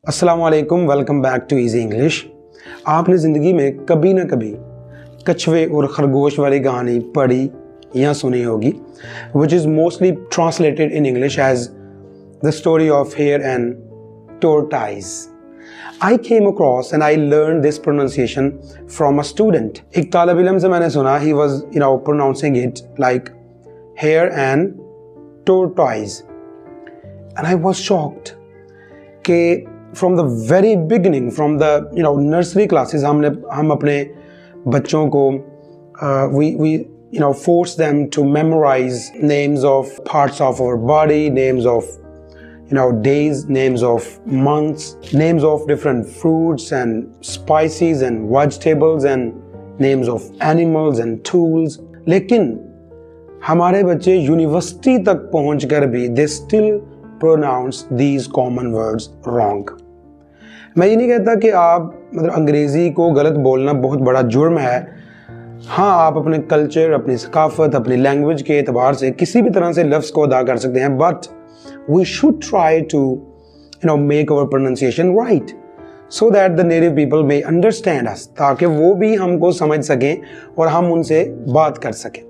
अस्सलामुअलैकुम, welcome back to easy English. आपने ज़िंदगी में कभी ना कभी कछुए और खरगोश वाली कहानी पढ़ी या सुनी होगी, which is mostly translated in English as the story of hare and tortoise. I came across and I learned this pronunciation from a student. एक तालिब इल्म से मैंने सुना, he was pronouncing it like hare and tortoise, and I was shocked कि from the very beginning, from the nursery classes, हम अपने बच्चों को we force them to memorize names of parts of our body, names of days, names of months, names of different fruits and spices and vegetables and names of animals and tools. लेकिन हमारे बच्चे university तक पहुंचकर भी they still pronounce these common words wrong. मैं ये नहीं कहता कि आप अंग्रेज़ी को गलत बोलना बहुत बड़ा जुर्म है। हाँ, आप अपने कल्चर, अपनी सकाफत, अपनी लैंग्वेज के एतबार से किसी भी तरह से लफ्ज़ को अदा कर सकते हैं, but we should try to make our pronunciation right so that the native people may understand us, ताकि वो भी हमको समझ सकें और हम उनसे बात कर सकें.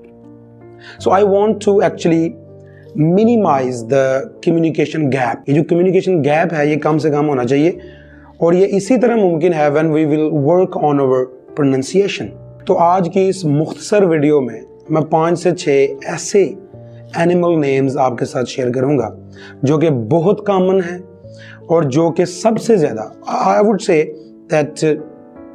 So I want to actually minimize the communication gap. ये जो communication gap है, ये कम से कम होना चाहिए और ये इसी तरह मुमकिन है when we will work on our pronunciation. तो आज की इस मुख्तसर वीडियो में मैं 5 से 6 ऐसे एनिमल नेम्स आपके साथ शेयर करूंगा जो कि बहुत कॉमन है और जो कि सबसे ज़्यादा, I would say that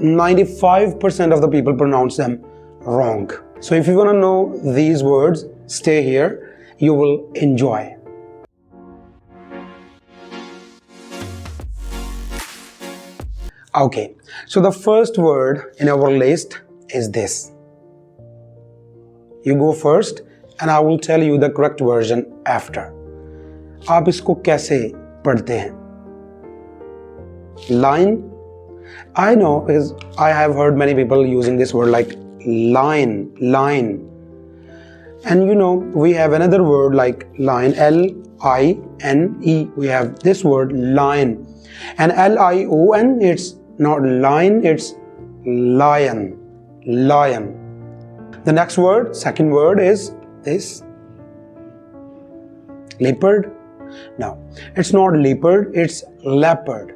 95% of the people pronounce them wrong. So if you want to know these words, stay here, you will enjoy. Okay, so the first word in our list is this. You go first and I will tell you the correct version after. आप इसको कैसे पढ़ते हैं? Lion. I know because I have heard many people using this word like lion. And we have another word like lion, L-I-N-E. We have this word lion. And L-I-O-N, it's not lion, it's lion. The next word, second word is this. Leopard. No, it's not leopard, it's leopard.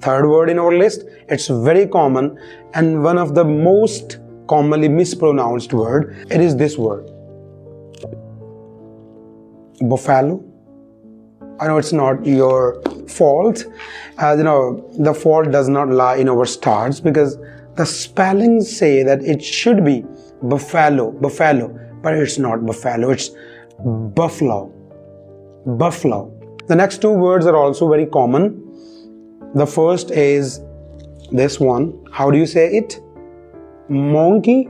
Third word in our list, it's very common and one of the most commonly mispronounced word, it is this word. Buffalo. I know it's not your fault. The fault does not lie in our stars because the spellings say that it should be buffalo, but it's not buffalo, it's buffalo. The next two words are also very common. The first is this one. How do you say it? Monkey.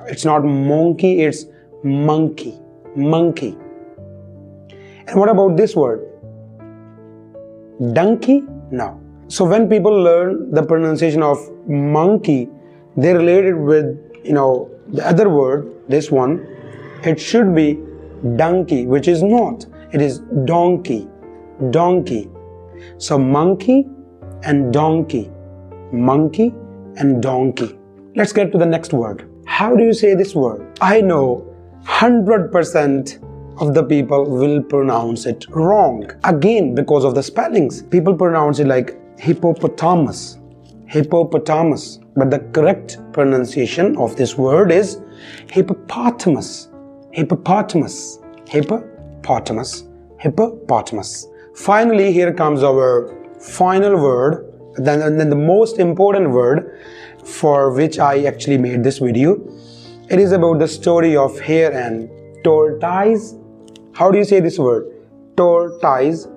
It's not monkey, it's monkey. And what about this word? Donkey? No. So when people learn the pronunciation of monkey, they relate it with the other word, this one. It should be donkey, which is not. It is donkey. So monkey and donkey. Let's get to the next word. How do you say this word? I know 100% of the people will pronounce it wrong. Again, because of the spellings. People pronounce it like hippopotamus. But the correct pronunciation of this word is hippopotamus. Finally, here comes our final word, then the most important word for which I actually made this video. It is about the story of hare and tortoise. How do you say this word? Tortoise.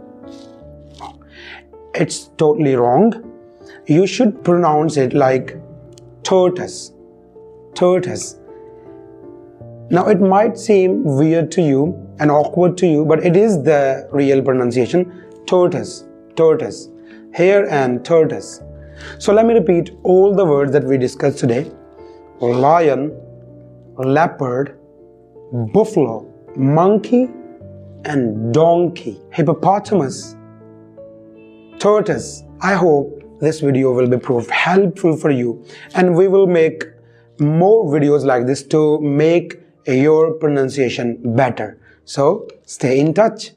It's totally wrong. You should pronounce it like tortoise. Now it might seem weird to you and awkward to you, but it is the real pronunciation. Tortoise. Hare and tortoise. So let me repeat all the words that we discussed today. Lion, leopard, buffalo, monkey and donkey. Hippopotamus, tortoise. I hope this video will be proved helpful for you, and we will make more videos like this to make your pronunciation better. So stay in touch.